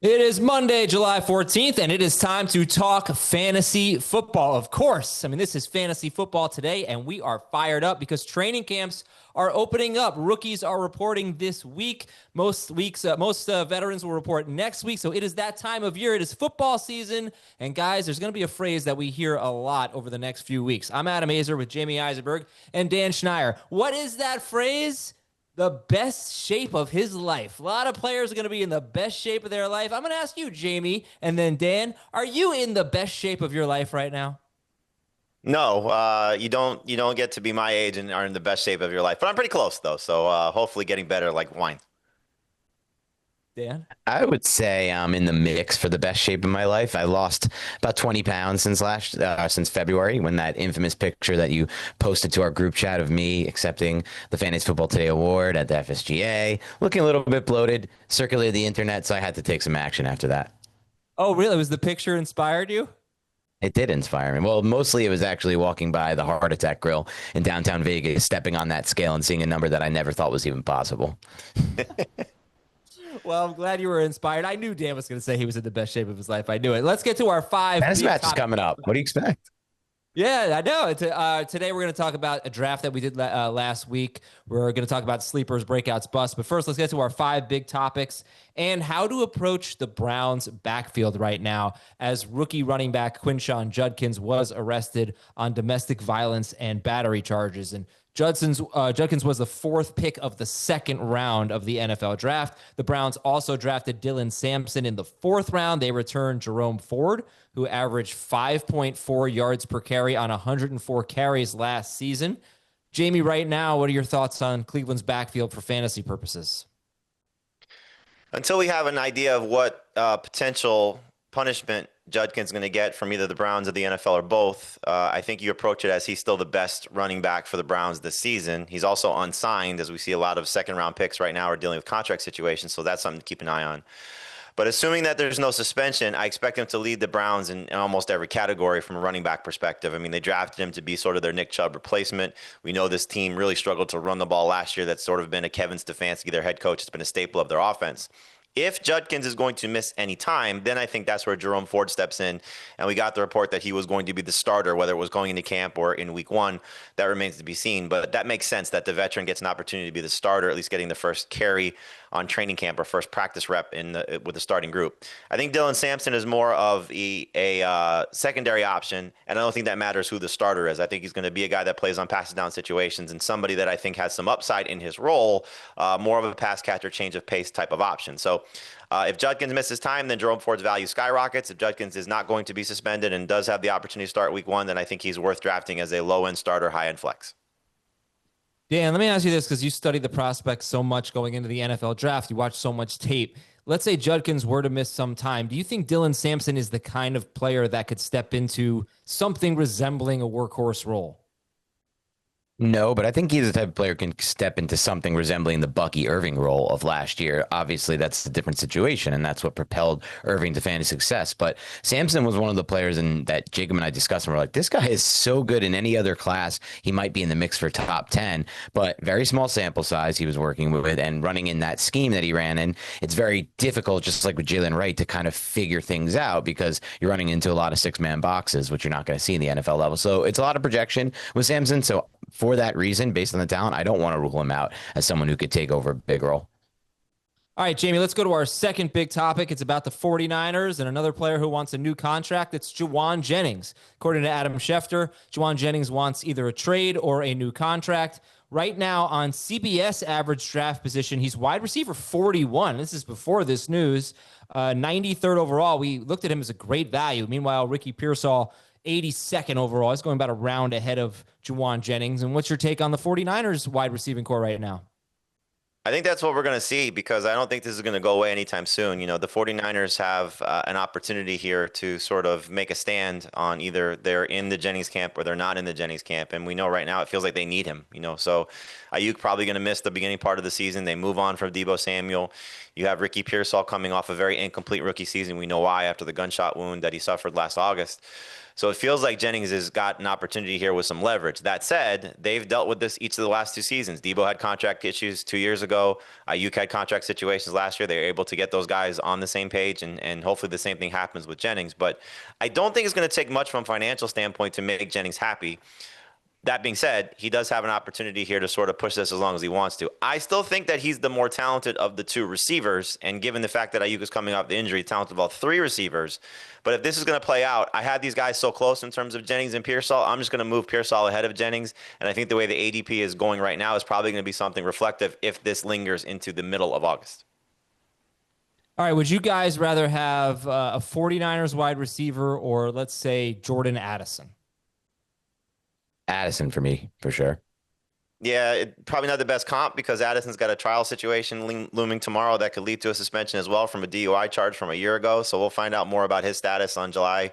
It is Monday, July 14th, and it is time to talk fantasy football. Of course, this is fantasy football today, and we are fired up because training camps are opening up. Rookies are reporting this week. Most veterans will report next week, so it is that time of year. It is football season, and guys, there's going to be a phrase that we hear a lot over the next few weeks. I'm Adam Azer with Jamie Eisenberg and Dan Schneier. What is that phrase? The best shape of his life. A lot of players are going to be in the best shape of their life. I'm going to ask you, Jamie, and then Dan, are you in the best shape of your life right now? No, you don't get to be my age and are in the best shape of your life. But I'm pretty close, though, so hopefully getting better like wine. Dan? I would say I'm in the mix for the best shape of my life. I lost about 20 pounds since February, when that infamous picture that you posted to our group chat of me accepting the Fantasy Football Today award at the FSGA, looking a little bit bloated, circulated the internet, so I had to take some action after that. Oh, really? Was the picture inspired you? It did inspire me. Well, mostly it was actually walking by the Heart Attack Grill in downtown Vegas, stepping on that scale and seeing a number that I never thought was even possible. Well, I'm glad you were inspired. I knew Dan was going to say he was in the best shape of his life. I knew it. Let's get to our five. Tennis match is coming up. What do you expect? Yeah, I know. Today we're going to talk about a draft that we did last week. We're going to talk about sleepers, breakouts, busts. But first, let's get to our five big topics and how to approach the Browns' backfield right now, as rookie running back Quinshon Judkins was arrested on domestic violence and battery charges. And Judkins was the fourth pick of the second round of the NFL draft. The Browns also drafted Dylan Sampson in the fourth round. They returned Jerome Ford, who averaged 5.4 yards per carry on 104 carries last season. Jamie, right now, what are your thoughts on Cleveland's backfield for fantasy purposes? Until we have an idea of what potential punishment Judkins is going to get from either the Browns or the NFL or both, I think you approach it as he's still the best running back for the Browns this season. He's also unsigned, as we see a lot of second-round picks right now are dealing with contract situations, so that's something to keep an eye on. But assuming that there's no suspension, I expect him to lead the Browns in almost every category from a running back perspective. They drafted him to be sort of their Nick Chubb replacement. We know this team really struggled to run the ball last year. That's sort of been a Kevin Stefanski, their head coach. It's been a staple of their offense. If Judkins is going to miss any time, then I think that's where Jerome Ford steps in. And we got the report that he was going to be the starter, whether it was going into camp or in week one. That remains to be seen. But that makes sense that the veteran gets an opportunity to be the starter, at least getting the first carry on training camp or first practice rep with the starting group. I think Dylan Sampson is more of a secondary option, and I don't think that matters who the starter is. I think he's going to be a guy that plays on passes down situations and somebody that I think has some upside in his role, more of a pass catcher, change of pace type of option. So if Judkins misses time, then Jerome Ford's value skyrockets. If Judkins is not going to be suspended and does have the opportunity to start week one, then I think he's worth drafting as a low-end starter, high-end flex. Dan, let me ask you this, because you studied the prospects so much going into the NFL draft. You watch so much tape. Let's say Judkins were to miss some time. Do you think Dylan Sampson is the kind of player that could step into something resembling a workhorse role? No, but I think he's the type of player who can step into something resembling the Bucky Irving role of last year. Obviously, that's a different situation, and that's what propelled Irving to fantasy success. But Sampson was one of the players that Jacob and I discussed, and we're like, this guy is so good in any other class. He might be in the mix for top 10, but very small sample size he was working with, and running in that scheme that he ran in, it's very difficult, just like with Jalen Wright, to kind of figure things out because you're running into a lot of six-man boxes, which you're not going to see in the NFL level. So it's a lot of projection with Sampson. So for that reason, based on the talent, I don't want to rule him out as someone who could take over a big role. All right, Jamie, let's go to our second big topic. It's about the 49ers and another player who wants a new contract. It's Jauan Jennings. According to Adam Schefter, Jauan Jennings wants either a trade or a new contract. Right now on CBS average draft position, he's wide receiver 41. This is before this news. 93rd overall. We looked at him as a great value. Meanwhile, Ricky Pearsall, 82nd overall. He's going about a round ahead of Jauan Jennings. And what's your take on the 49ers wide receiving core right now? I think that's what we're going to see because I don't think this is going to go away anytime soon. The 49ers have an opportunity here to sort of make a stand on either they're in the Jennings camp or they're not in the Jennings camp. And we know right now it feels like they need him, So Ayuk probably going to miss the beginning part of the season. They move on from Deebo Samuel. You have Ricky Pearsall coming off a very incomplete rookie season. We know why after the gunshot wound that he suffered last August. So it feels like Jennings has got an opportunity here with some leverage. That said, they've dealt with this each of the last 2 seasons. Debo had contract issues 2 years ago. Ayuk had contract situations last year. They were able to get those guys on the same page, and hopefully the same thing happens with Jennings. But I don't think it's going to take much from a financial standpoint to make Jennings happy. That being said, he does have an opportunity here to sort of push this as long as he wants to. I still think that he's the more talented of the two receivers, and given the fact that Ayuk is coming off the injury, talented of all three receivers. But if this is going to play out, I had these guys so close in terms of Jennings and Pearsall. I'm just going to move Pearsall ahead of Jennings, and I think the way the ADP is going right now is probably going to be something reflective if this lingers into the middle of August. All right, would you guys rather have a 49ers wide receiver or, let's say, Jordan Addison? Addison for me, for sure. Yeah, probably not the best comp because Addison's got a trial situation looming tomorrow that could lead to a suspension as well from a DUI charge from a year ago. So we'll find out more about his status on July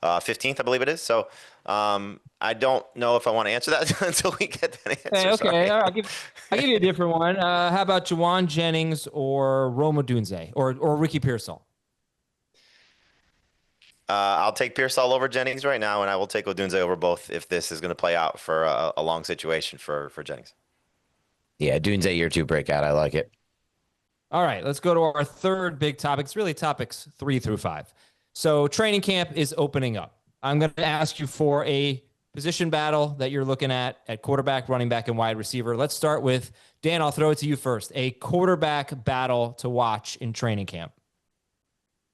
15th, I believe it is. So I don't know if I want to answer that until we get that answer. Okay. All right. I'll give you a different one. How about Jauan, Jennings or Rome Odunze or Ricky Pearsall? I'll take Pearsall over Jennings right now, and I will take Odunze over both if this is going to play out for a long situation for Jennings. Yeah, Odunze year 2 breakout. I like it. All right, let's go to our third big topic. It's really topics 3 through 5. So training camp is opening up. I'm going to ask you for a position battle that you're looking at quarterback, running back, and wide receiver. Let's start with, Dan, I'll throw it to you first. A quarterback battle to watch in training camp.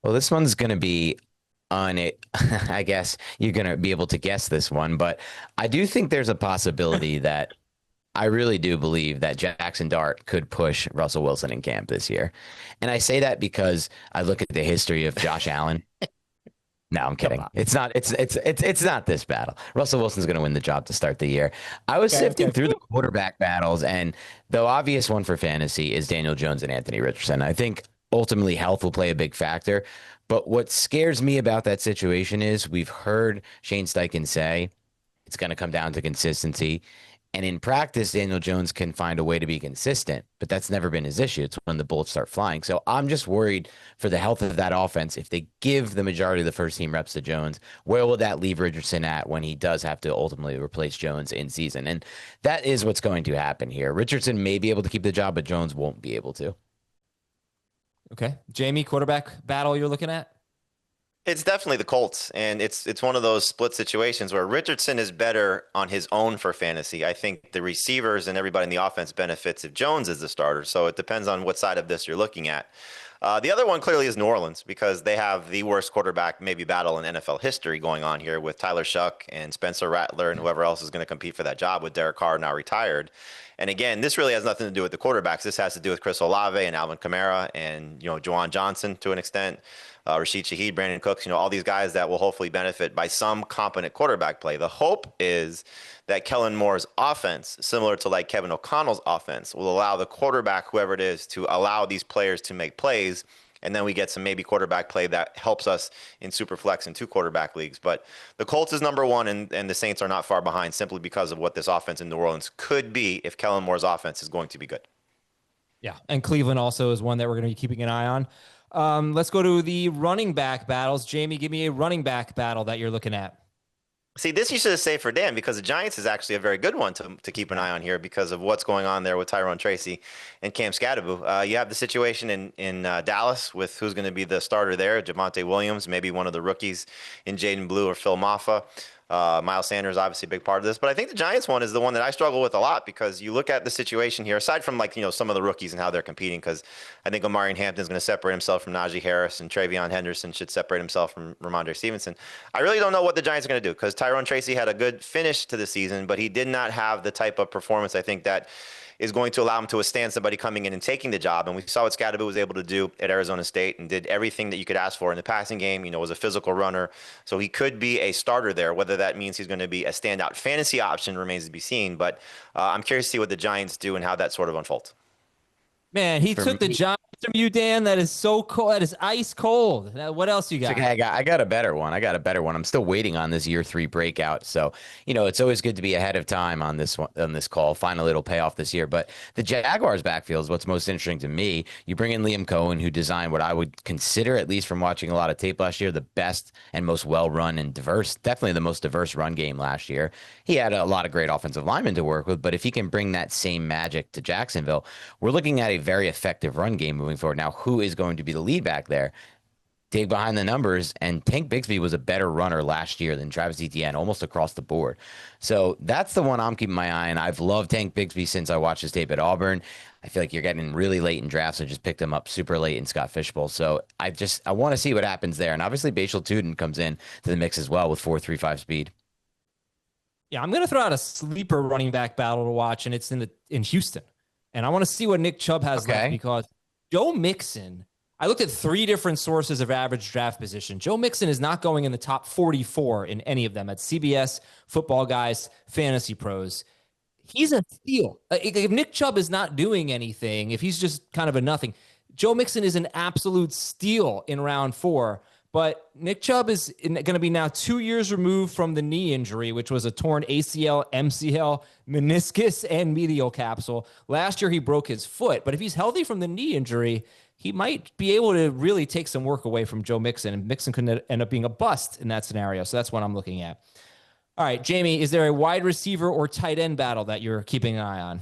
Well, this one's going to be on it. I guess you're going to be able to guess this one, but I do think there's a possibility that I really do believe that Jackson Dart could push Russell Wilson in camp this year. And I say that because I look at the history of Josh Allen. No, I'm kidding. It's not this battle. Russell Wilson's going to win the job to start the year. I was sifting through the quarterback battles, and the obvious one for fantasy is Daniel Jones and Anthony Richardson. I think ultimately health will play a big factor. But what scares me about that situation is we've heard Shane Steichen say it's going to come down to consistency. And in practice, Daniel Jones can find a way to be consistent, but that's never been his issue. It's when the bullets start flying. So I'm just worried for the health of that offense. If they give the majority of the first team reps to Jones, where will that leave Richardson at when he does have to ultimately replace Jones in season? And that is what's going to happen here. Richardson may be able to keep the job, but Jones won't be able to. Okay. Jamie, quarterback battle you're looking at? It's definitely the Colts, and it's one of those split situations where Richardson is better on his own for fantasy. I think the receivers and everybody in the offense benefits if Jones is the starter, so it depends on what side of this you're looking at. The other one clearly is New Orleans because they have the worst quarterback maybe battle in NFL history going on here with Tyler Shuck and Spencer Rattler and whoever else is going to compete for that job with Derek Carr now retired. And again, this really has nothing to do with the quarterbacks. This has to do with Chris Olave and Alvin Kamara and Jauan Johnson to an extent. Rashid Shaheed, Brandon Cooks, all these guys that will hopefully benefit by some competent quarterback play. The hope is that Kellen Moore's offense, similar to like Kevin O'Connell's offense, will allow the quarterback, whoever it is, to allow these players to make plays. And then we get some maybe quarterback play that helps us in Superflex and 2 quarterback leagues. But the Colts is number 1, and the Saints are not far behind simply because of what this offense in New Orleans could be if Kellen Moore's offense is going to be good. Yeah, and Cleveland also is one that we're going to be keeping an eye on. Let's go to the running back battles. Jamie, give me a running back battle that you're looking at. See, this you should have saved for Dan because the Giants is actually a very good one to keep an eye on here because of what's going on there with Tyrone Tracy and Cam Scadaboo. You have the situation in Dallas with who's going to be the starter there, Javonte Williams, maybe one of the rookies in Jaden Blue or Phil Maffa. Miles Sanders, obviously a big part of this. But I think the Giants one is the one that I struggle with a lot because you look at the situation here, aside from some of the rookies and how they're competing, because I think Omarion Hampton is going to separate himself from Najee Harris and Travion Henderson should separate himself from Ramondre Stevenson. I really don't know what the Giants are going to do because Tyrone Tracy had a good finish to the season, but he did not have the type of performance I think that is going to allow him to withstand somebody coming in and taking the job. And we saw what Scadaboo was able to do at Arizona State and did everything that you could ask for in the passing game, was a physical runner. So he could be a starter there. Whether that means he's going to be a standout fantasy option remains to be seen. But I'm curious to see what the Giants do and how that sort of unfolds. Man, he took the Giants from you, Dan. That is so cold. That is ice cold. What else you got? Okay, I got a better one. I'm still waiting on this year 3 breakout. So, it's always good to be ahead of time on this one, on this call. Finally, it'll pay off this year. But the Jaguars backfield is what's most interesting to me. You bring in Liam Cohen, who designed what I would consider, at least from watching a lot of tape last year, the best and most well-run and diverse, definitely the most diverse run game last year. He had a lot of great offensive linemen to work with, but if he can bring that same magic to Jacksonville, we're looking at a very effective run game moving forward. Now, who is going to be the lead back there? Dig behind the numbers, and Tank Bigsby was a better runner last year than Travis Etienne, almost across the board. So that's the one I'm keeping my eye on. I've loved Tank Bigsby since I watched his tape at Auburn. I feel like you're getting really late in drafts. I just picked him up super late in Scott Fishbowl. So I want to see what happens there. And obviously, Bashal Tuden comes in to the mix as well with 4.35 speed. Yeah, I'm going to throw out a sleeper running back battle to watch, and it's in Houston. And I want to see what Nick Chubb has left, because Joe Mixon, I looked at 3 different sources of average draft position. Joe Mixon is not going in the top 44 in any of them. At CBS, Football Guys, Fantasy Pros. He's a steal. If Nick Chubb is not doing anything, if he's just kind of a nothing, Joe Mixon is an absolute steal in round 4. But Nick Chubb is going to be now 2 years removed from the knee injury, which was a torn ACL, MCL, meniscus, and medial capsule. Last year, he broke his foot. But if he's healthy from the knee injury, he might be able to really take some work away from Joe Mixon. And Mixon could end up being a bust in that scenario. So that's what I'm looking at. All right, Jamie, is there a wide receiver or tight end battle that you're keeping an eye on?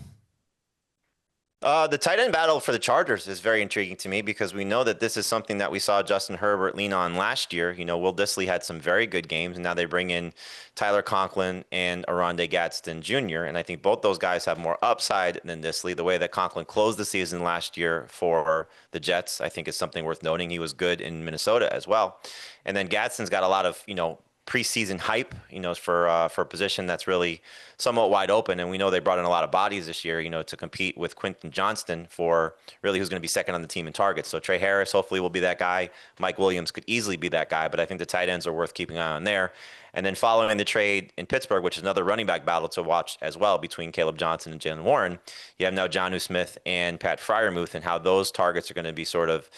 The tight end battle for the Chargers is very intriguing to me, because we know that this is something that we saw Justin Herbert lean on last year. Will Dissly had some very good games, and now they bring in Tyler Conklin and Aronde Gadsden Jr., and I think both those guys have more upside than Dissly. The way that Conklin closed the season last year for the Jets, I think, is something worth noting. He was good in Minnesota as well. And then Gadsden's got a lot of, preseason hype, for a position that's really somewhat wide open. And we know they brought in a lot of bodies this year, to compete with Quinton Johnston for really who's going to be second on the team in targets. So Trey Harris hopefully will be that guy. Mike Williams could easily be that guy, but I think the tight ends are worth keeping an eye on there. And then following the trade in Pittsburgh, which is another running back battle to watch as well between Caleb Johnson and Jalen Warren, you have now Jonnu Smith and Pat Freiermuth, and how those targets are going to be sort of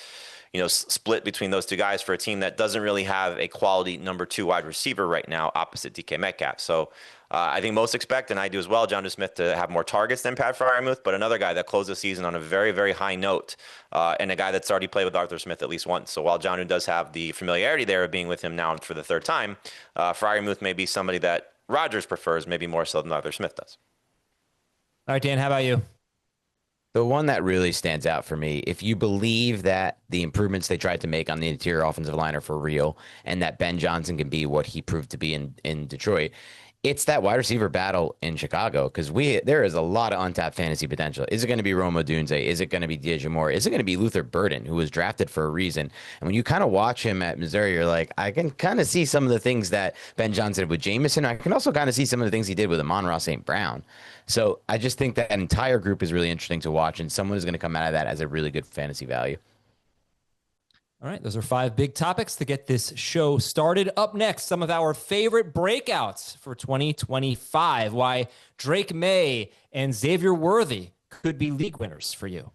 split between those two guys for a team that doesn't really have a quality number 2 wide receiver right now opposite DK Metcalf. So I think most expect, and I do as well, Jonnu Smith to have more targets than Pat Freiermuth, but another guy that closed the season on a very, very high note, and a guy that's already played with Arthur Smith at least once. So while Jonnu does have the familiarity there of being with him now for the 3rd time, Freiermuth may be somebody that Rodgers prefers, maybe more so than Arthur Smith does. All right, Dan, how about you? The one that really stands out for me, if you believe that the improvements they tried to make on the interior offensive line are for real, and that Ben Johnson can be what he proved to be in Detroit, it's that wide receiver battle in Chicago, because there is a lot of untapped fantasy potential. Is it going to be Rome Odunze? Is it going to be DJ Moore? Is it going to be Luther Burden, who was drafted for a reason? And when you kind of watch him at Missouri, you're like, I can kind of see some of the things that Ben Johnson did with Jameson. I can also kind of see some of the things he did with Amon-Ra St. Brown. So I just think that entire group is really interesting to watch, and someone is going to come out of that as a really good fantasy value. All right, those are 5 big topics to get this show started. Up next, some of our favorite breakouts for 2025. Why Drake May and Xavier Worthy could be league winners for you.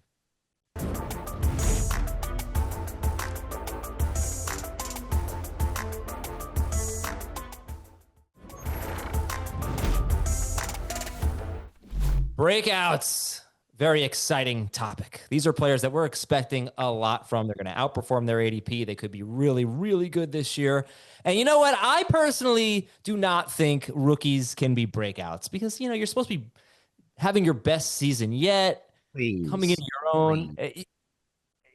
Breakouts. Very exciting topic. These are players that we're expecting a lot from. They're going to outperform their ADP. They could be really, really good this year. And you know what? I personally do not think rookies can be breakouts, because, you're supposed to be having your best season yet, coming into your own.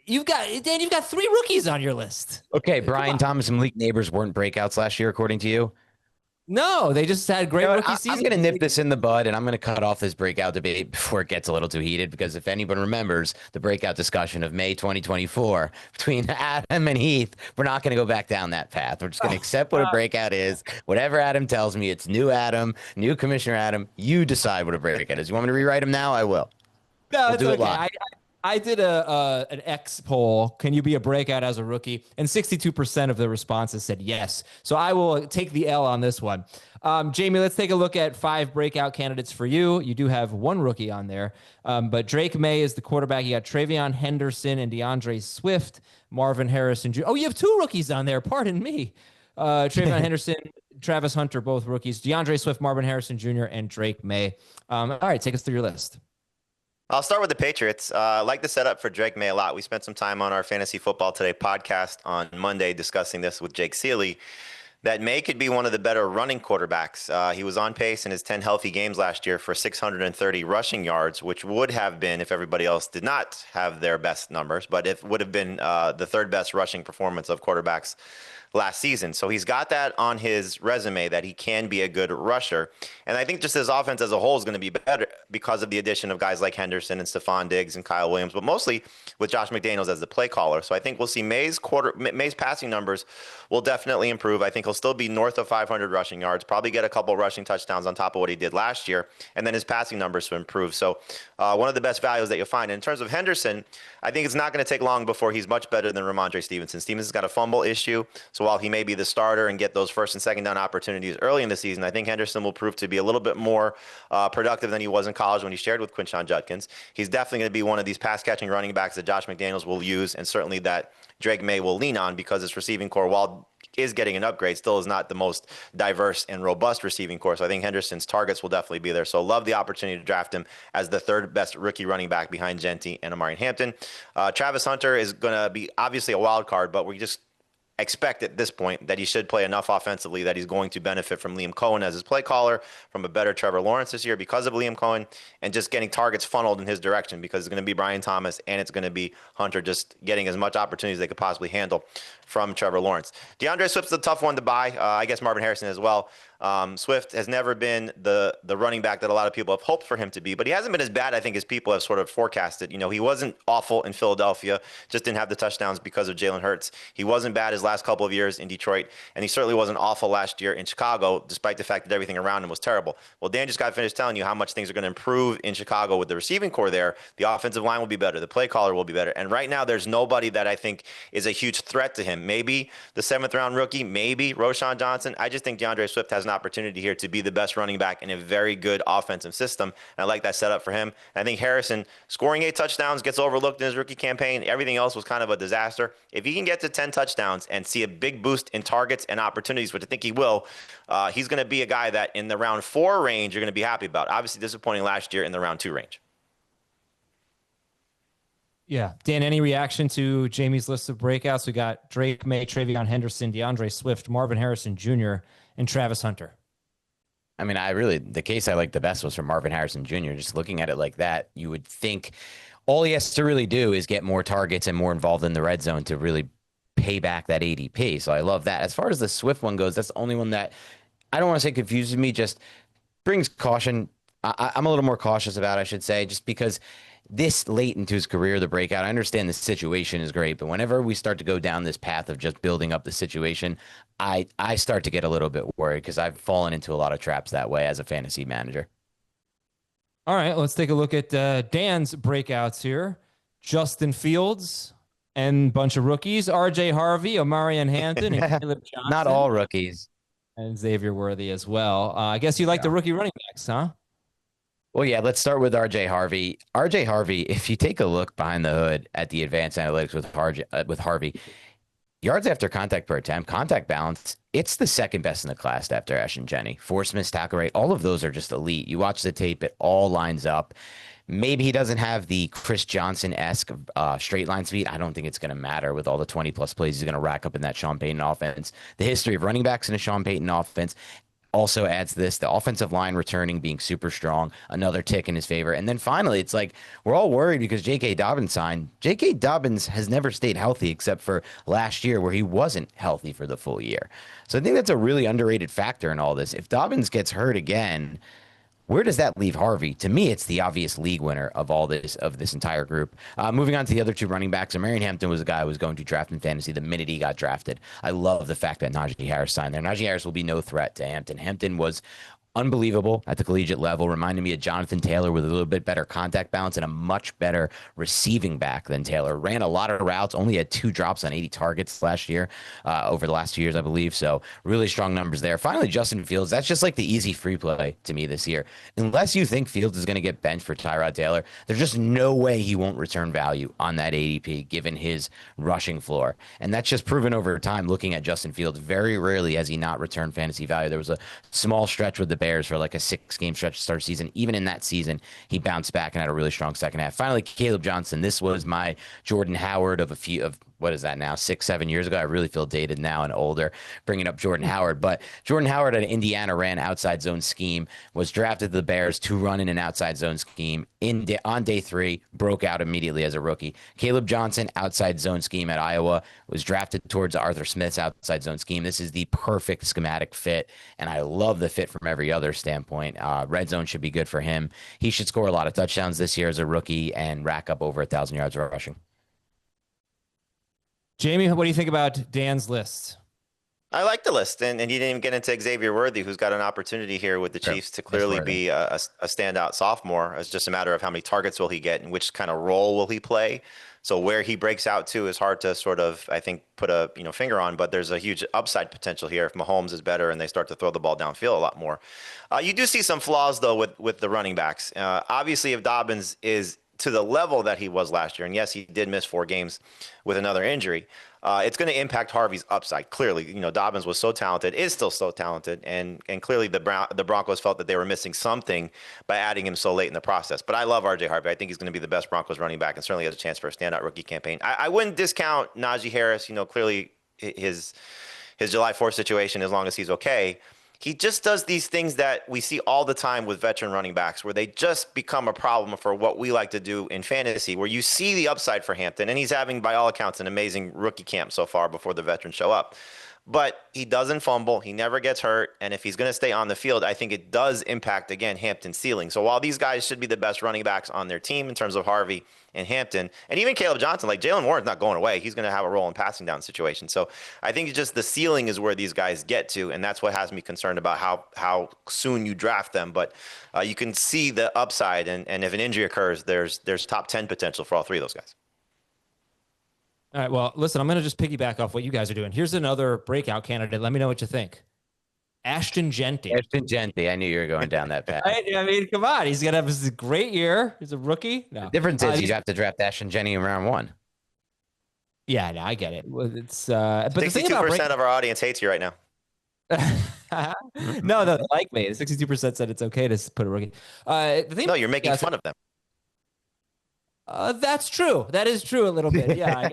You've got 3 rookies on your list. Okay, Brian Thomas and Malik Neighbors weren't breakouts last year, according to you? No, they just had great rookie season. I'm going to nip this in the bud, and I'm going to cut off this breakout debate before it gets a little too heated, because if anyone remembers the breakout discussion of May 2024 between Adam and Heath, we're not going to go back down that path. We're just going to accept what a breakout is. Whatever Adam tells me, it's new Adam, new Commissioner Adam. You decide what a breakout is. You want me to rewrite him now? I will. No, it's okay. I did an X poll. Can you be a breakout as a rookie? And 62% of the responses said yes. So I will take the L on this one. Jamie, let's take a look at 5 breakout candidates for you. You do have 1 rookie on there, but Drake May is the quarterback. You got Travion Henderson and DeAndre Swift, Marvin Harrison Jr. Oh, you have 2 rookies on there. Pardon me. Travion Henderson, Travis Hunter, both rookies. DeAndre Swift, Marvin Harrison Jr., and Drake May. All right, take us through your list. I'll start with the Patriots. I like the setup for Drake May a lot. We spent some time on our Fantasy Football Today podcast on Monday discussing this with Jake Seeley, that May could be one of the better running quarterbacks. He was on pace in his 10 healthy games last year for 630 rushing yards, which would have been, if everybody else did not have their best numbers, but it would have been the 3rd best rushing performance of quarterbacks last season. So he's got that on his resume that he can be a good rusher. And I think just his offense as a whole is going to be better because of the addition of guys like Henderson and Stephon Diggs and Kyle Williams, but mostly with Josh McDaniels as the play caller. So I think we'll see May's passing numbers will definitely improve. I think he'll still be north of 500 rushing yards, probably get a couple rushing touchdowns on top of what he did last year, and then his passing numbers to improve. So one of the best values that you'll find. In terms of Henderson, I think it's not going to take long before he's much better than Ramondre Stevenson. Stevenson's got a fumble issue, so while he may be the starter and get those first and second down opportunities early in the season, I think Henderson will prove to be a little bit more productive than he was in college when he shared with Quinshon Judkins. He's definitely going to be one of these pass-catching running backs that Josh McDaniels will use, and certainly that Drake May will lean on, because his receiving core, while is getting an upgrade, still is not the most diverse and robust receiving core. So I think Henderson's targets will definitely be there. So love the opportunity to draft him as the 3rd best rookie running back behind Genty and Amari Hampton. Travis Hunter is going to be obviously a wild card, but we just expect at this point that he should play enough offensively that he's going to benefit from Liam Cohen as his play caller, from a better Trevor Lawrence this year because of Liam Cohen, and just getting targets funneled in his direction, because it's going to be Brian Thomas and it's going to be Hunter just getting as much opportunity as they could possibly handle from Trevor Lawrence. DeAndre Swift's a tough one to buy. I guess Marvin Harrison as well. Swift has never been the running back that a lot of people have hoped for him to be, but he hasn't been as bad, I think, as people have sort of forecasted. You know, he wasn't awful in Philadelphia, just didn't have the touchdowns because of Jalen Hurts. He wasn't bad his last couple of years in Detroit, and he certainly wasn't awful last year in Chicago, despite the fact that everything around him was terrible. Well, Dan just got finished telling you how much things are going to improve in Chicago with the receiving core there. The offensive line will be better. The play caller will be better. And right now, there's nobody that I think is a huge threat to him. Maybe the 7th-round rookie, maybe Roschon Johnson. I just think DeAndre Swift has an opportunity here to be the best running back in a very good offensive system. And I like that setup for him. And I think Harrison, scoring 8 touchdowns, gets overlooked in his rookie campaign. Everything else was kind of a disaster. If he can get to 10 touchdowns and see a big boost in targets and opportunities, which I think he will, he's going to be a guy that in the round 4 range you're going to be happy about. Obviously disappointing last year in the round 2 range. Yeah. Dan, any reaction to Jamie's list of breakouts? We got Drake May, Travion Henderson, DeAndre Swift, Marvin Harrison Jr., and Travis Hunter. I mean, the case I liked the best was from Marvin Harrison Jr. Just looking at it like that, you would think all he has to really do is get more targets and more involved in the red zone to really pay back that ADP. So I love that. As far as the Swift one goes, that's the only one that I don't want to say confuses me, just brings caution. I'm a little more cautious about, I should say, just because this late into his career, the breakout, I understand the situation is great, but whenever we start to go down this path of just building up the situation, I start to get a little bit worried, because I've fallen into a lot of traps that way as a fantasy manager. All right, let's take a look at Dan's breakouts here. Justin Fields and bunch of rookies, RJ Harvey, Omarion Hampton, and Caleb Johnson. Not all rookies. And Xavier Worthy as well. I guess you like the rookie running backs, huh? Well, yeah, let's start with RJ Harvey. RJ Harvey, if you take a look behind the hood at the advanced analytics with Harvey, yards after contact per attempt, contact balance, it's the 2nd best in the class after Ash and Jenny. Force miss, tackle rate, all of those are just elite. You watch the tape, it all lines up. Maybe he doesn't have the Chris Johnson-esque straight line speed. I don't think it's going to matter with all the 20-plus plays he's going to rack up in that Sean Payton offense. The history of running backs in a Sean Payton offense also adds this, the offensive line returning being super strong, another tick in his favor. And then finally, it's like we're all worried because J.K. Dobbins signed. J.K. Dobbins has never stayed healthy except for last year where he wasn't healthy for the full year. So I think that's a really underrated factor in all this. If Dobbins gets hurt again, where does that leave Harvey? To me, it's the obvious league winner of all this, of this entire group. Moving on to the other 2 running backs, Omarion Hampton was a guy I was going to draft in fantasy the minute he got drafted. I love the fact that Najee Harris signed there. Najee Harris will be no threat to Hampton. Hampton was unbelievable at the collegiate level. Reminded me of Jonathan Taylor with a little bit better contact balance and a much better receiving back than Taylor. Ran a lot of routes, only had 2 drops on 80 targets last year, over the last 2 years, I believe. So really strong numbers there. Finally, Justin Fields. That's just like the easy free play to me this year. Unless you think Fields is going to get benched for Tyrod Taylor, there's just no way he won't return value on that ADP given his rushing floor. And that's just proven over time looking at Justin Fields. Very rarely has he not returned fantasy value. There was a small stretch with the Bears for like a 6-game stretch to start season. Even in that season, he bounced back and had a really strong second half. Finally, Caleb Johnson. This was my Jordan Howard of what is that now, 6-7 years ago? I really feel dated now and older bringing up Jordan Howard. But Jordan Howard at Indiana ran outside zone scheme, was drafted to the Bears to run in an outside zone scheme. On day 3, broke out immediately as a rookie. Caleb Johnson, outside zone scheme at Iowa, was drafted towards Arthur Smith's outside zone scheme. This is the perfect schematic fit, and I love the fit from every other standpoint. Red zone should be good for him. He should score a lot of touchdowns this year as a rookie and rack up over 1,000 yards rushing. Jamie, what do you think about Dan's list? I like the list, and you didn't even get into Xavier Worthy, who's got an opportunity here with the Chiefs to clearly be a standout sophomore. It's just a matter of how many targets will he get and which kind of role will he play. So where he breaks out to is hard to sort of, I think, put a finger on, but there's a huge upside potential here if Mahomes is better and they start to throw the ball downfield a lot more. You do see some flaws, though, with the running backs. Obviously, if Dobbins is to the level that he was last year, and yes, he did miss 4 games with another injury, it's going to impact Harvey's upside. Clearly, Dobbins was so talented, is still so talented, and clearly the Broncos felt that they were missing something by adding him so late in the process. But I love R.J. Harvey. I think he's going to be the best Broncos running back and certainly has a chance for a standout rookie campaign. I wouldn't discount Najee Harris. Clearly his July 4th situation, as long as he's okay. He just does these things that we see all the time with veteran running backs where they just become a problem for what we like to do in fantasy, where you see the upside for Hampton, and he's having, by all accounts, an amazing rookie camp so far before the veterans show up. But he doesn't fumble. He never gets hurt. And if he's going to stay on the field, I think it does impact, again, Hampton's ceiling. So while these guys should be the best running backs on their team in terms of Harvey and Hampton, and even Caleb Johnson, like Jalen Warren's not going away. He's going to have a role in passing down situations. So I think just the ceiling is where these guys get to, and that's what has me concerned about how soon you draft them. But you can see the upside, and if an injury occurs, there's top 10 potential for all 3 of those guys. All right, well, listen, I'm going to just piggyback off what you guys are doing. Here's another breakout candidate. Let me know what you think. Ashton Jeanty. I knew you were going down that path. I mean, come on. He's going to have a great year. He's a rookie. No. The difference is you'd have to draft Ashton Jeanty in round 1. Yeah, no, I get it. It's but 62% of our audience hates you right now. No, they like me. 62% said it's okay to put a rookie. No, you're making fun of them. That's true. That is true a little bit. Yeah.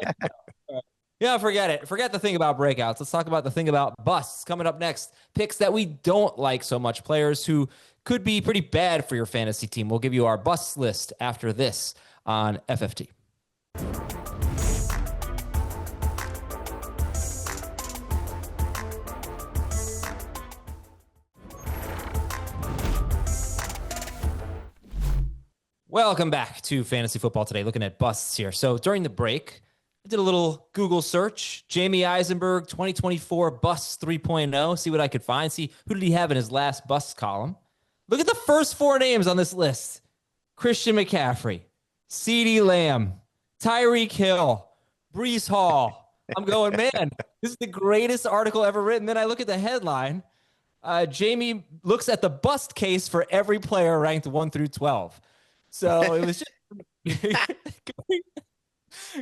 Yeah, forget it. Forget the thing about breakouts. Let's talk about the thing about busts. Coming up next, picks that we don't like so much, players who could be pretty bad for your fantasy team. We'll give you our bust list after this on FFT. Welcome back to Fantasy Football Today, looking at busts here. So during the break, I did a little Google search, Jamie Eisenberg 2024 Busts 3.0, see what I could find, see who did he have in his last busts column. Look at the first 4 names on this list. Christian McCaffrey, CeeDee Lamb, Tyreek Hill, Breece Hall. I'm going, man, this is the greatest article ever written. Then I look at the headline. Jamie looks at the bust case for every player ranked 1 through 12. So it was just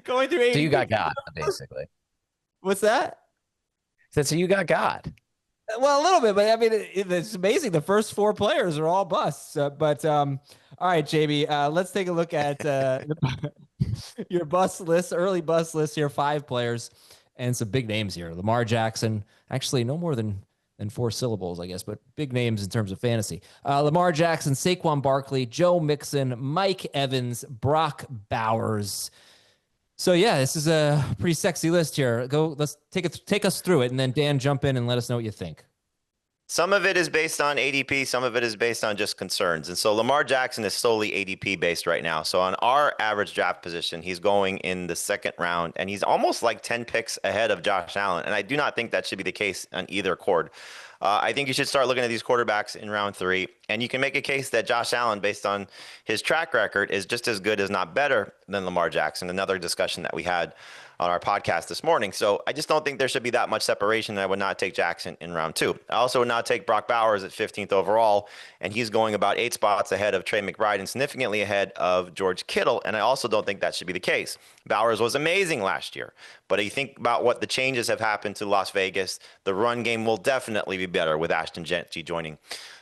going through 8. So you got God, basically. What's that? So you got God. Well, a little bit, but I mean, it's amazing. The first 4 players are all busts. All right, Jamie, let's take a look at your bust list, early bust list here. 5 players and some big names here. Lamar Jackson, actually no more than 4 syllables, I guess, but big names in terms of fantasy. Lamar Jackson, Saquon Barkley, Joe Mixon, Mike Evans, Brock Bowers. So yeah, this is a pretty sexy list here. Let's take us through it, and then Dan, jump in and let us know what you think. Some of it is based on ADP. Some of it is based on just concerns. And so Lamar Jackson is solely ADP based right now. So on our average draft position, he's going in the 2nd round, and he's almost like 10 picks ahead of Josh Allen. And I do not think that should be the case on either chord. I think you should start looking at these quarterbacks in round 3. And you can make a case that Josh Allen, based on his track record, is just as good, as not better, than Lamar Jackson. Another discussion that we had on our podcast this morning. So I just don't think there should be that much separation. I would not take Jackson in round 2. I also would not take Brock Bowers at 15th overall, and he's going about 8 spots ahead of Trey McBride and significantly ahead of George Kittle, and I also don't think that should be the case. Bowers was amazing last year, but you think about what the changes have happened to Las Vegas, the run game will definitely be better with Ashton Jeanty joining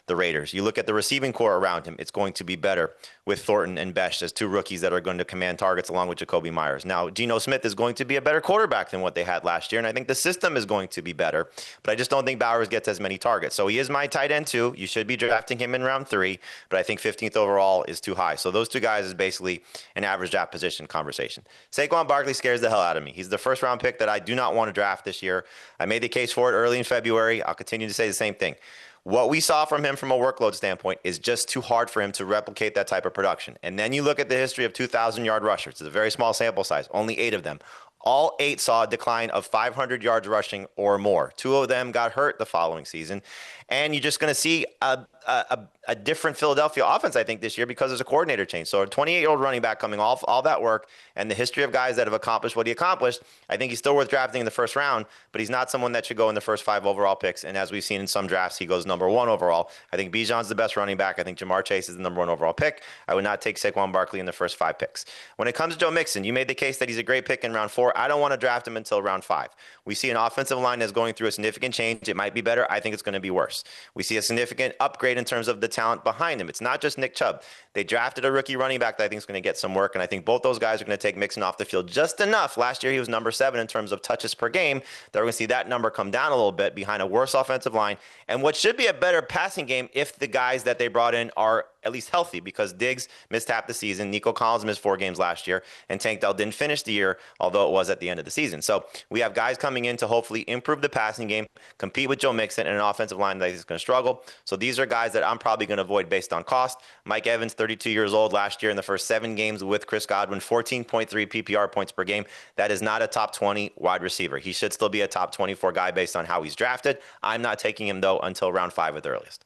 the Raiders. You look at the receiving core around him, it's going to be better with Thornton and Besh as 2 rookies that are going to command targets along with Jacoby Myers. Now, Geno Smith is going to be a better quarterback than what they had last year, and I think the system is going to be better, but I just don't think Bowers gets as many targets. So he is my tight end 2. You should be drafting him in round 3, but I think 15th overall is too high. So those 2 guys is basically an average draft position conversation. Saquon Barkley scares the hell out of me. He's the first round pick that I do not want to draft this year. I made the case for it early in February. I'll continue to say the same thing. What we saw from him from a workload standpoint is just too hard for him to replicate that type of production. And then you look at the history of 2,000-yard rushers. It's a very small sample size, only 8 of them. All 8 saw a decline of 500 yards rushing or more. 2 of them got hurt the following season. And you're just going to see a different Philadelphia offense, I think, this year because there's a coordinator change. So a 28-year-old running back coming off all that work and the history of guys that have accomplished what he accomplished, I think he's still worth drafting in the first round, but he's not someone that should go in the first 5 overall picks. And as we've seen in some drafts, he goes number 1 overall. I think Bijan's the best running back. I think Jamar Chase is the number 1 overall pick. I would not take Saquon Barkley in the first 5 picks. When it comes to Joe Mixon, you made the case that he's a great pick in round 4. I don't want to draft him until round 5. We see an offensive line that's going through a significant change. It might be better. I think it's going to be worse. We see a significant upgrade in terms of the talent behind him. It's not just Nick Chubb. They drafted a rookie running back that I think is going to get some work, and I think both those guys are going to take Mixon off the field just enough. Last year, he was number 7 in terms of touches per game. That we're going to see that number come down a little bit behind a worse offensive line and what should be a better passing game if the guys that they brought in are at least healthy, because Diggs missed half the season. Nico Collins missed 4 games last year, and Tank Dell didn't finish the year, although it was at the end of the season. So we have guys coming in to hopefully improve the passing game, compete with Joe Mixon and an offensive line that is going to struggle. So these are guys that I'm probably going to avoid based on cost. Mike Evans, 32 years old, last year in the first 7 games with Chris Godwin, 14.3 PPR points per game. That is not a top 20 wide receiver. He should still be a top 24 guy based on how he's drafted. I'm not taking him, though, until round 5 at the earliest.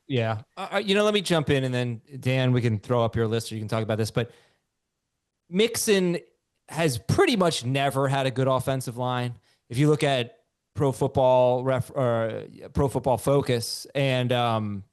Yeah. Let me jump in, and then, Dan, we can throw up your list or you can talk about this. But Mixon has pretty much never had a good offensive line. If you look at Pro Football Focus and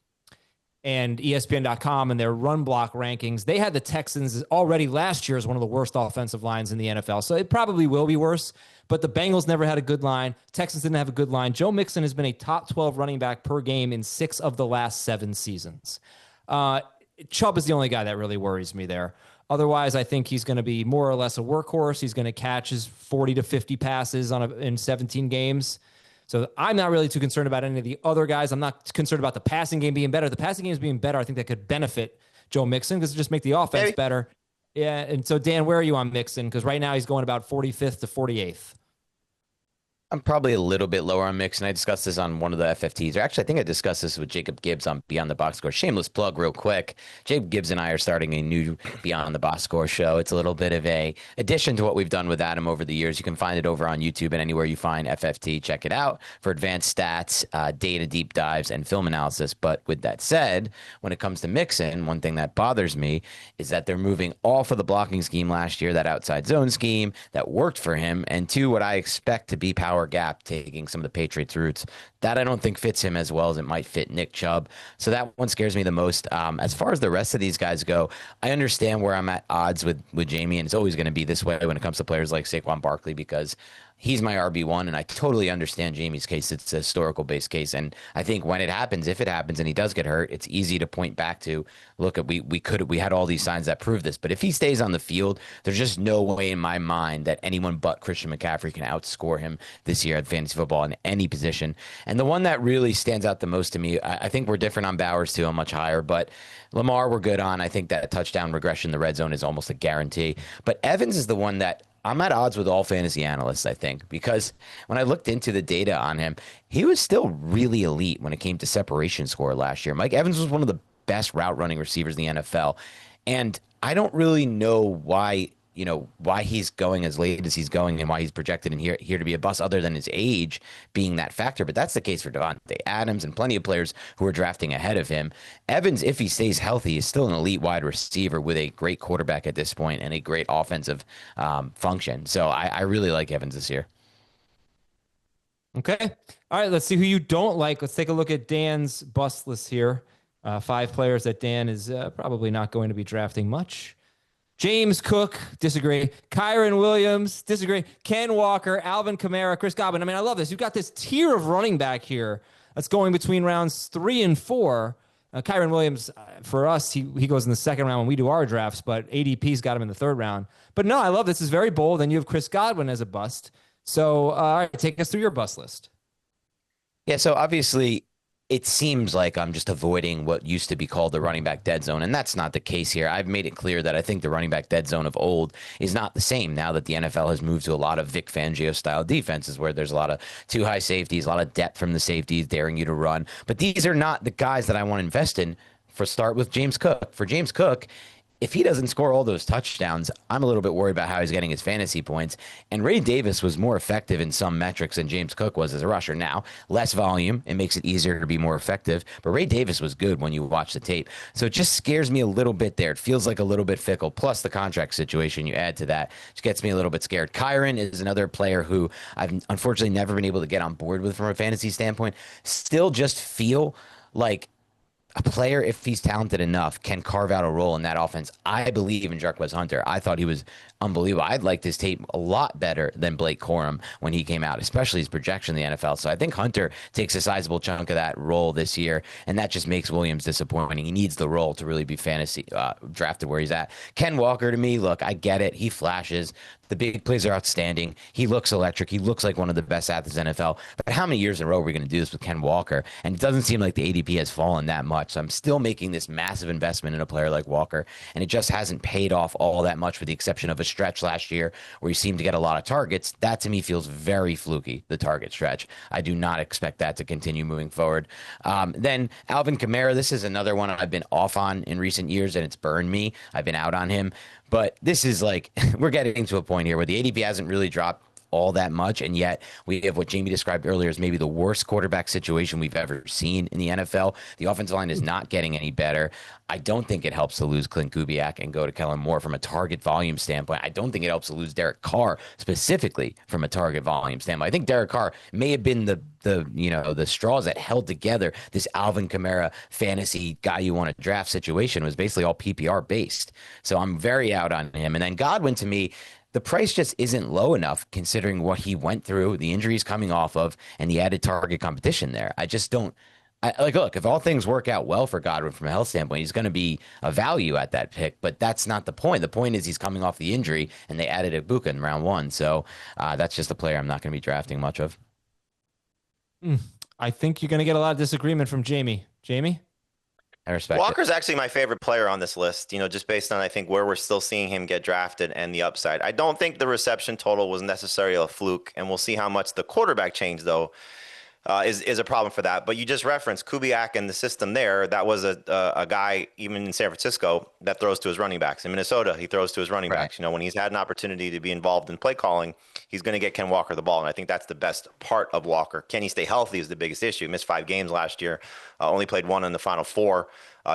ESPN.com and their run block rankings, they had the Texans already last year as one of the worst offensive lines in the NFL. So it probably will be worse. But the Bengals never had a good line. Texans didn't have a good line. Joe Mixon has been a top 12 running back per game in 6 of the last 7 seasons. Chubb is the only guy that really worries me there. Otherwise, I think he's going to be more or less a workhorse. He's going to catch his 40 to 50 passes in 17 games. So I'm not really too concerned about any of the other guys. I'm not concerned about the passing game being better. The passing game is being better. I think that could benefit Joe Mixon because it just make the offense better. Yeah, and so, Dan, where are you on Mixon? Because right now he's going about 45th to 48th. I'm probably a little bit lower on Mixon. I discussed this on one of the FFTs. Or actually, I think I discussed this with Jacob Gibbs on Beyond the Box Score. Shameless plug real quick. Jacob Gibbs and I are starting a new Beyond the Box Score show. It's a little bit of a addition to what we've done with Adam over the years. You can find it over on YouTube and anywhere you find FFT. Check it out for advanced stats, data deep dives, and film analysis. But with that said, when it comes to Mixon, one thing that bothers me is that they're moving off of the blocking scheme last year, that outside zone scheme that worked for him, and to what I expect to be power gap, taking some of the Patriots routes. That I don't think fits him as well as it might fit Nick Chubb. So that one scares me the most. As far as the rest of these guys go, I understand where I'm at odds with Jamie, and it's always going to be this way when it comes to players like Saquon Barkley because he's my RB1, and I totally understand Jamie's case. It's a historical-based case, and I think when it happens, if it happens, and he does get hurt, it's easy to point back to, look, we had all these signs that prove this. But if he stays on the field, there's just no way in my mind that anyone but Christian McCaffrey can outscore him this year at fantasy football in any position. And the one that really stands out the most to me, I think we're different on Bowers too. I'm much higher, but Lamar we're good on. I think that touchdown regression in the red zone is almost a guarantee. But Evans is the one that I'm at odds with all fantasy analysts, I think, because when I looked into the data on him, he was still really elite when it came to separation score last year. Mike Evans was one of the best route running receivers in the NFL. And I don't really know why, why he's going as late as he's going and why he's projected in here to be a bust, other than his age being that factor. But that's the case for Devontae Adams and plenty of players who are drafting ahead of him. Evans, if he stays healthy, is still an elite wide receiver with a great quarterback at this point and a great offensive function. So I really like Evans this year. Okay. All right. Let's see who you don't like. Let's take a look at Dan's bust list here. 5 players that Dan is probably not going to be drafting much. James Cook, disagree. Kyren Williams, disagree. Ken Walker, Alvin Kamara, Chris Godwin. I mean, I love this. You've got this tier of running back here that's going between rounds 3 and 4. Kyren Williams, for us, he goes in the second round when we do our drafts, but ADP's got him in the 3rd round. But no, I love this. This is very bold. And you have Chris Godwin as a bust. So, all right, take us through your bust list. Yeah, so obviously it seems like I'm just avoiding what used to be called the running back dead zone, and that's not the case here. I've made it clear that I think the running back dead zone of old is not the same now that the NFL has moved to a lot of Vic Fangio-style defenses where there's a lot of too high safeties, a lot of depth from the safeties, daring you to run. But these are not the guys that I want to invest in. For start with James Cook. For James Cook, if he doesn't score all those touchdowns, I'm a little bit worried about how he's getting his fantasy points. And Ray Davis was more effective in some metrics than James Cook was as a rusher. Now, less volume, it makes it easier to be more effective. But Ray Davis was good when you watch the tape. So it just scares me a little bit there. It feels like a little bit fickle. Plus the contract situation you add to that just gets me a little bit scared. Kyren is another player who I've unfortunately never been able to get on board with from a fantasy standpoint. Still just feel like a player, if he's talented enough, can carve out a role in that offense. I believe in Jarquez Hunter. I thought he was unbelievable. I'd liked his tape a lot better than Blake Corum when he came out, especially his projection in the NFL. So I think Hunter takes a sizable chunk of that role this year, and that just makes Williams disappointing. He needs the role to really be fantasy drafted where he's at. Ken Walker, to me, look, I get it. He flashes. The big plays are outstanding. He looks electric. He looks like one of the best athletes in the NFL. But how many years in a row are we going to do this with Ken Walker? And it doesn't seem like the ADP has fallen that much. So I'm still making this massive investment in a player like Walker, and it just hasn't paid off all that much with the exception of a stretch last year where he seemed to get a lot of targets. That to me feels very fluky, the target stretch. I do not expect that to continue moving forward. Then Alvin Kamara, this is another one I've been off on in recent years, and it's burned me. I've been out on him. But this is like, we're getting to a point here where the ADP hasn't really dropped all that much, and yet we have what Jamie described earlier as maybe the worst quarterback situation we've ever seen in the NFL. The offensive line is not getting any better. I don't think it helps to lose Clint Kubiak and go to Kellen Moore from a target volume standpoint. I don't think it helps to lose Derek Carr specifically from a target volume standpoint. I think Derek Carr may have been the straws that held together this Alvin Kamara fantasy guy you want to draft situation. Was basically all PPR based. So I'm very out on him. And then Godwin, to me, the price just isn't low enough considering what he went through, the injuries coming off of, and the added target competition there. I just don't. Look, if all things work out well for Godwin from a health standpoint, he's going to be a value at that pick, but that's not the point. The point is he's coming off the injury, and they added Ibuka in round 1. So that's just a player I'm not going to be drafting much of. I think you're going to get a lot of disagreement from Jamie. Jamie? I respect Walker's it. actually my favorite player on this list, just based on, I think, where we're still seeing him get drafted and the upside. I don't think the reception total was necessarily a fluke, and we'll see how much the quarterback change, though, is a problem for that. But you just referenced Kubiak and the system there. That was a guy, even in San Francisco, that throws to his running backs. In Minnesota, he throws to his running backs. When he's had an opportunity to be involved in play calling, he's going to get Ken Walker the ball. And I think that's the best part of Walker. Can he stay healthy is the biggest issue. Missed 5 games last year, only played 1 in the final 4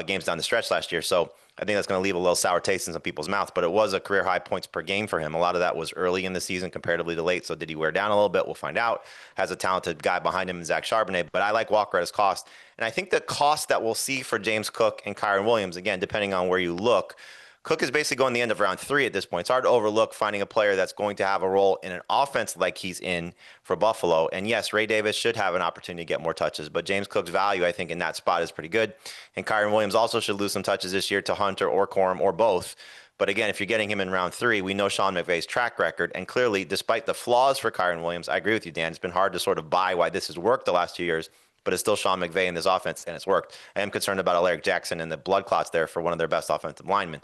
games down the stretch last year. So I think that's going to leave a little sour taste in some people's mouths, but it was a career high points per game for him. A lot of that was early in the season comparatively to late. So did he wear down a little bit? We'll find out. Has a talented guy behind him in Zach Charbonnet, but I like Walker at his cost. And I think the cost that we'll see for James Cook and Kyren Williams, again, depending on where you look, Cook is basically going the end of round 3 at this point. It's hard to overlook finding a player that's going to have a role in an offense like he's in for Buffalo. And yes, Ray Davis should have an opportunity to get more touches, but James Cook's value, I think, in that spot is pretty good. And Kyren Williams also should lose some touches this year to Hunter or Corum or both. But again, if you're getting him in round 3, we know Sean McVay's track record. And clearly, despite the flaws for Kyren Williams, I agree with you, Dan. It's been hard to sort of buy why this has worked the last 2 years. but it's still Sean McVay in this offense, and it's worked. I am concerned about Alaric Jackson and the blood clots there for one of their best offensive linemen.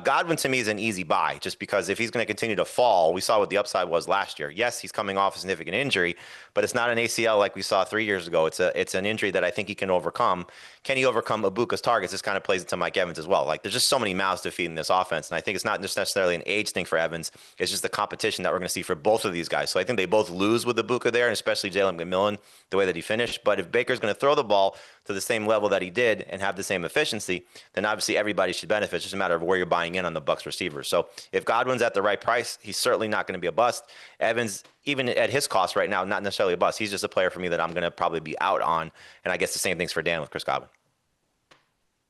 Godwin, to me, is an easy buy, just because if he's going to continue to fall, we saw what the upside was last year. Yes, he's coming off a significant injury, but it's not an ACL like we saw 3 years ago. It's an injury that I think he can overcome. Can he overcome Ibuka's targets? This kind of plays into Mike Evans as well. Like, there's just so many mouths to feed in this offense, and I think it's not just necessarily an age thing for Evans. It's just the competition that we're going to see for both of these guys. So I think they both lose with Ibuka there, and especially Jalen McMillan, the way that he finished. But if Baker's going to throw the ball to the same level that he did and have the same efficiency, then obviously everybody should benefit. It's just a matter of where you're buying in on the Bucs receivers. So if Godwin's at the right price, he's certainly not going to be a bust. Evans, even at his cost right now, not necessarily a bust. He's just a player for me that I'm going to probably be out on. And I guess the same thing's for Dan with Chris Godwin.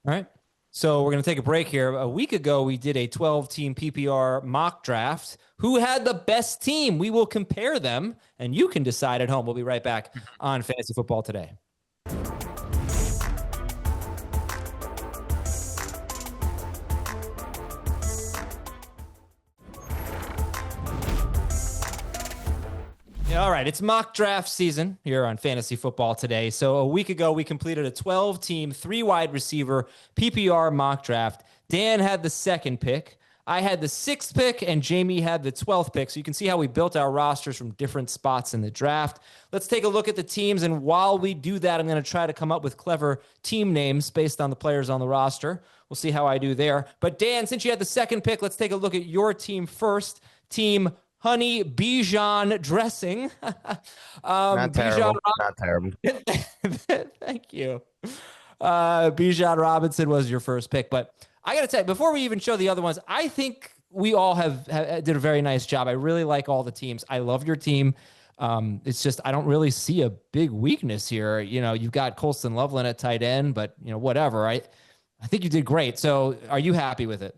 All right. So we're going to take a break here. A week ago, we did a 12-team PPR mock draft. Who had the best team? We will compare them, and you can decide at home. We'll be right back on Fantasy Football Today. All right, it's mock draft season here on Fantasy Football Today. So a week ago, we completed a 12-team, 3-wide receiver PPR mock draft. Dan had the second pick. I had the 6th pick, and Jamie had the 12th pick. So you can see how we built our rosters from different spots in the draft. Let's take a look at the teams, and while we do that, I'm going to try to come up with clever team names based on the players on the roster. We'll see how I do there. But Dan, since you had the second pick, let's take a look at your team first. Team Honey Bijan Dressing. Not terrible. Not terrible. Thank you. Bijan Robinson was your first pick. But I got to tell you, before we even show the other ones, I think we all have did a very nice job. I really like all the teams. I love your team. It's just I don't really see a big weakness here. You know, you've got Colston Loveland at tight end, but, you know, whatever. I think you did great. So are you happy with it?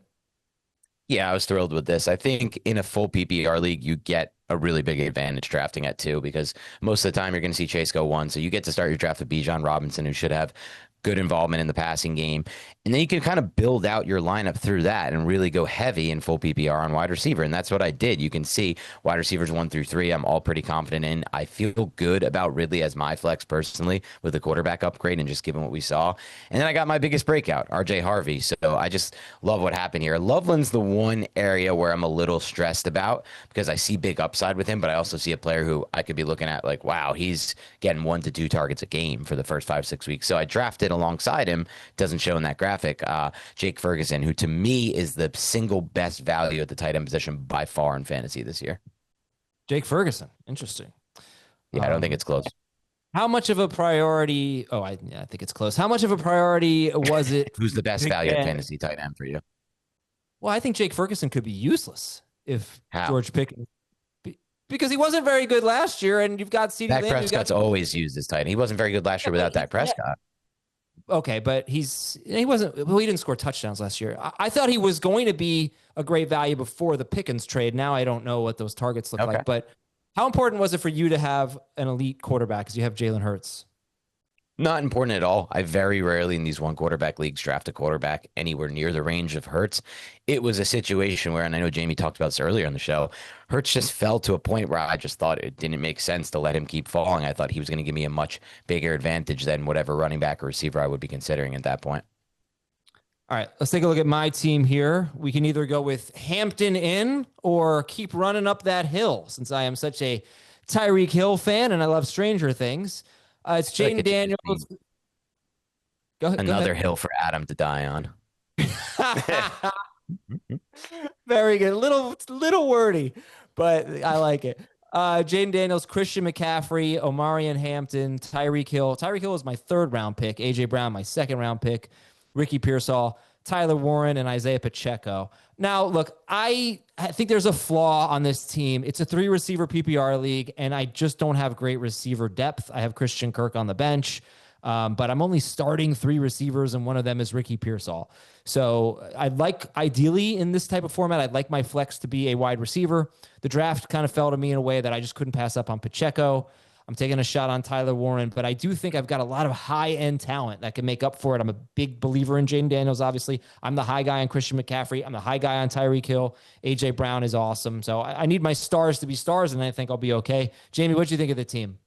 Yeah, I was thrilled with this. I think in a full PPR league, you get a really big advantage drafting at 2 because most of the time you're going to see Chase go 1. So you get to start your draft with Bijan Robinson, who should have good involvement in the passing game. And then you can kind of build out your lineup through that and really go heavy in full PPR on wide receiver. And that's what I did. You can see wide receivers 1 through 3, I'm all pretty confident in. I feel good about Ridley as my flex personally with the quarterback upgrade and just given what we saw. And then I got my biggest breakout, RJ Harvey. So I just love what happened here. Loveland's the one area where I'm a little stressed about because I see big upside with him, but I also see a player who I could be looking at like, wow, he's getting 1 to 2 targets a game for the first 5-6 weeks. So I drafted alongside him, doesn't show in that graphic, Jake Ferguson, who to me is the single best value at the tight end position by far in fantasy this year. Jake Ferguson. Interesting. Yeah, I don't think it's close. How much of a priority? Oh, I think it's close. How much of a priority was it? Who's the best value at fantasy tight end for you? Well, I think Jake Ferguson could be useless if How? George Pickens, because he wasn't very good last year, and you've got CeeDee Lamb. Dak Prescott's always used as tight end. He wasn't very good last year without Dak Prescott. Okay, but he didn't score touchdowns last year. I thought he was going to be a great value before the Pickens trade. Now I don't know what those targets look like, but how important was it for you to have an elite quarterback because you have Jalen Hurts? Not important at all. I very rarely in these one quarterback leagues draft a quarterback anywhere near the range of Hurts. It was a situation where, and I know Jamie talked about this earlier on the show, Hurts just fell to a point where I just thought it didn't make sense to let him keep falling. I thought he was going to give me a much bigger advantage than whatever running back or receiver I would be considering at that point. All right, let's take a look at my team here. We can either go with Hampton in or keep running up that hill since I am such a Tyreek Hill fan and I love Stranger Things. It's Jaden Daniels. Go ahead. Hill for Adam to die on. Very good. Little wordy, but I like it. Jaden Daniels, Christian McCaffrey, Omarion Hampton, Tyreek Hill. Tyreek Hill was my 3rd round pick. AJ Brown, my 2nd round pick. Ricky Pearsall, Tyler Warren, and Isaiah Pacheco. Now, look, I think there's a flaw on this team. It's a 3-receiver PPR league, and I just don't have great receiver depth. I have Christian Kirk on the bench, but I'm only starting 3 receivers, and one of them is Ricky Pearsall. So ideally in this type of format, I'd like my flex to be a wide receiver. The draft kind of fell to me in a way that I just couldn't pass up on Pacheco. I'm taking a shot on Tyler Warren, but I do think I've got a lot of high-end talent that can make up for it. I'm a big believer in Jaden Daniels, obviously. I'm the high guy on Christian McCaffrey. I'm the high guy on Tyreek Hill. A.J. Brown is awesome. So I need my stars to be stars, and I think I'll be okay. Jamie, what do you think of the team?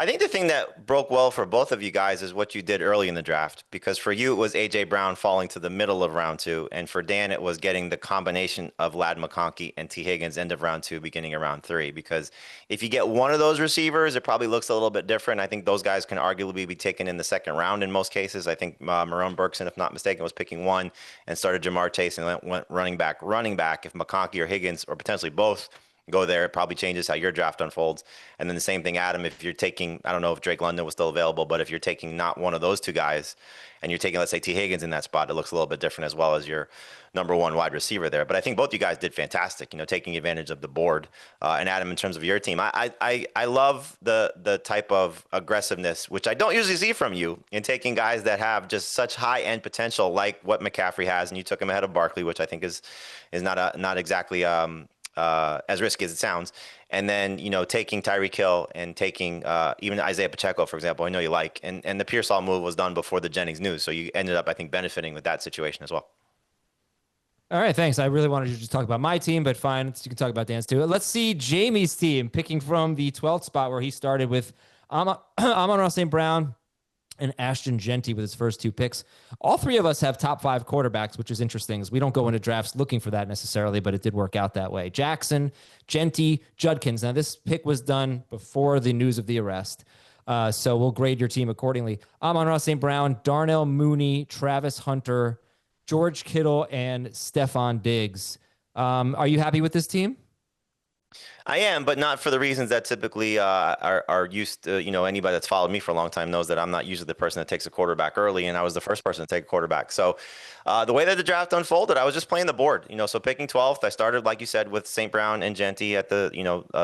I think the thing that broke well for both of you guys is what you did early in the draft, because for you it was A.J. Brown falling to the middle of round 2, and for Dan it was getting the combination of Ladd McConkey and T. Higgins end of round 2, beginning of round 3. Because if you get one of those receivers, it probably looks a little bit different. I think those guys can arguably be taken in the second round in most cases. I think Marone Bergson, if not mistaken, was picking one and started Jamar Chase and went running back. If McConkey or Higgins or potentially both go there, it probably changes how your draft unfolds. And then the same thing, Adam, if you're taking, I don't know if Drake London was still available, but if you're taking not one of those two guys and you're taking, let's say, T. Higgins in that spot, it looks a little bit different as well as your number one wide receiver there. But I think both you guys did fantastic, taking advantage of the board. And Adam, in terms of your team, I love the type of aggressiveness, which I don't usually see from you, in taking guys that have just such high end potential, like what McCaffrey has. And you took him ahead of Barkley, which I think is not exactly as risky as it sounds. And then, taking Tyreek Hill and taking even Isaiah Pacheco, for example, I know you like. And the Pearsall move was done before the Jennings news. So you ended up, I think, benefiting with that situation as well. All right, thanks. I really wanted to just talk about my team, but fine. You can talk about Dan's too. Let's see Jamie's team, picking from the 12th spot where he started with Amon-Ra St. Brown and Ashton Jeanty with his first 2 picks. All 3 of us have top 5 quarterbacks, which is interesting. We don't go into drafts looking for that necessarily, but it did work out that way. Jackson, Jeanty, Judkins. Now, this pick was done before the news of the arrest, so we'll grade your team accordingly. Amon-Ra St. Brown, Darnell Mooney, Travis Hunter, George Kittle, and Stephon Diggs. Are you happy with this team? I am, but not for the reasons that typically are used to, anybody that's followed me for a long time knows that I'm not usually the person that takes a quarterback early, and I was the first person to take a quarterback. So the way that the draft unfolded, I was just playing the board, so picking 12th, I started, like you said, with St. Brown and Jeanty at the,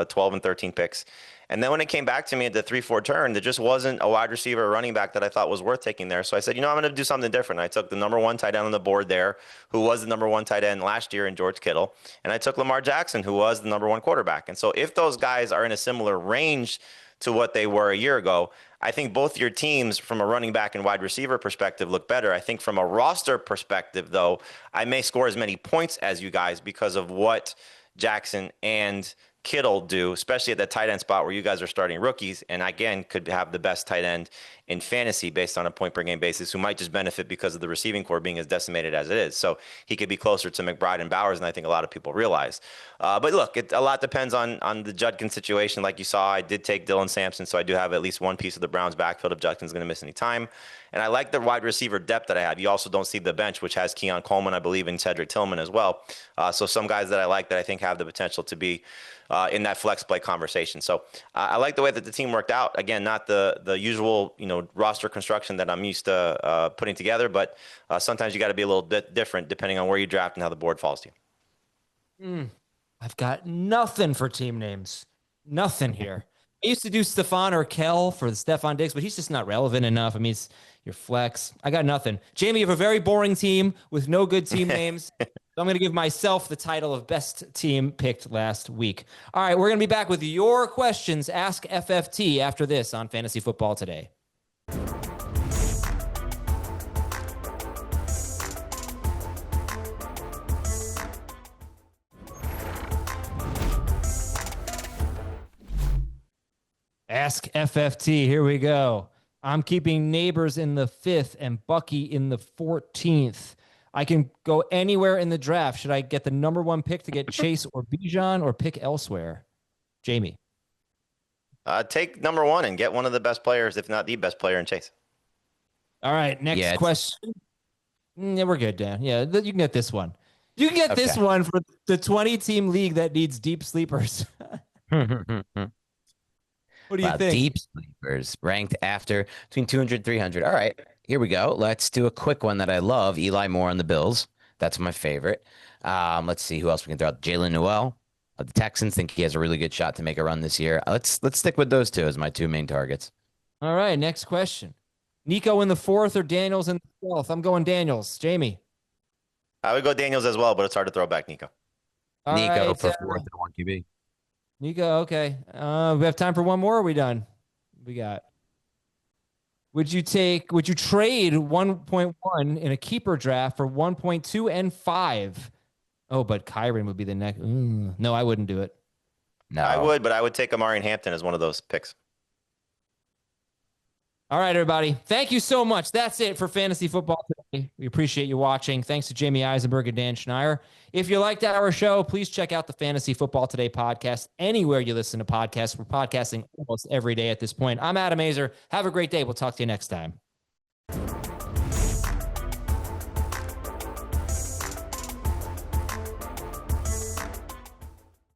12 and 13 picks. And then when it came back to me at the 3-4 turn, there just wasn't a wide receiver or running back that I thought was worth taking there. So I said, I'm going to do something different. I took the number 1 tight end on the board there, who was the number 1 tight end last year in George Kittle. And I took Lamar Jackson, who was the number 1 quarterback. And so if those guys are in a similar range to what they were a year ago, I think both your teams from a running back and wide receiver perspective look better. I think from a roster perspective, though, I may score as many points as you guys because of what Jackson and Kittle do, especially at that tight end spot where you guys are starting rookies, and again could have the best tight end in fantasy based on a point per game basis, who might just benefit because of the receiving core being as decimated as it is. So he could be closer to McBride and Bowers than I think a lot of people realize. But look, a lot depends on the Judkins situation. Like you saw, I did take Dylan Sampson, so I do have at least one piece of the Browns backfield if Judkins is going to miss any time. And I like the wide receiver depth that I have. You also don't see the bench, which has Keon Coleman, I believe, and Cedric Tillman as well. So some guys that I like that I think have the potential to be in that flex play conversation. So I like the way that the team worked out. Again, not the usual roster construction that I'm used to putting together, but sometimes you got to be a little bit different depending on where you draft and how the board falls to you. I've got nothing for team names. Nothing here. I used to do Stephon or Kel for the Stephon Diggs, but he's just not relevant enough. I mean, it's your flex. I got nothing. Jamie, you have a very boring team with no good team names. So I'm going to give myself the title of best team picked last week. All right, we're going to be back with your questions. Ask FFT after this on Fantasy Football Today. Ask FFT. Here we go. I'm keeping Neighbors in the 5th and Bucky in the 14th. I can go anywhere in the draft. Should I get the number 1 pick to get Chase or Bijan, or pick elsewhere? Jamie. Take number 1 and get one of the best players, if not the best player in Chase. All right, next question. Yeah, we're good, Dan. Yeah, you can get this one. You can get this one for the 20-team league that needs deep sleepers. What do you think? Deep sleepers ranked after between 200 and 300. All right, here we go. Let's do a quick one that I love. Eli Moore on the Bills. That's my favorite. Let's see who else we can throw out. Jalen Newell of the Texans. Think he has a really good shot to make a run this year. Let's stick with those 2 as my 2 main targets. All right, next question. Nico in the 4th or Daniels in the 12th? I'm going Daniels. Jamie. I would go Daniels as well, but it's hard to throw back Nico. Nico for 4th and 1 QB. Nico, okay. We have time for one more, or are we done? We got. Would you trade 1.1 in a keeper draft for 1.2 and 5? Oh, but Kyron would be the next. No, I wouldn't do it. No. I would, but I would take Amari Hampton as one of those picks. All right, everybody. Thank you so much. That's it for Fantasy Football today. We appreciate you watching. Thanks to Jamie Eisenberg and Dan Schneier. If you liked our show, please check out the Fantasy Football Today podcast anywhere you listen to podcasts. We're podcasting almost every day at this point. I'm Adam Azer. Have a great day. We'll talk to you next time.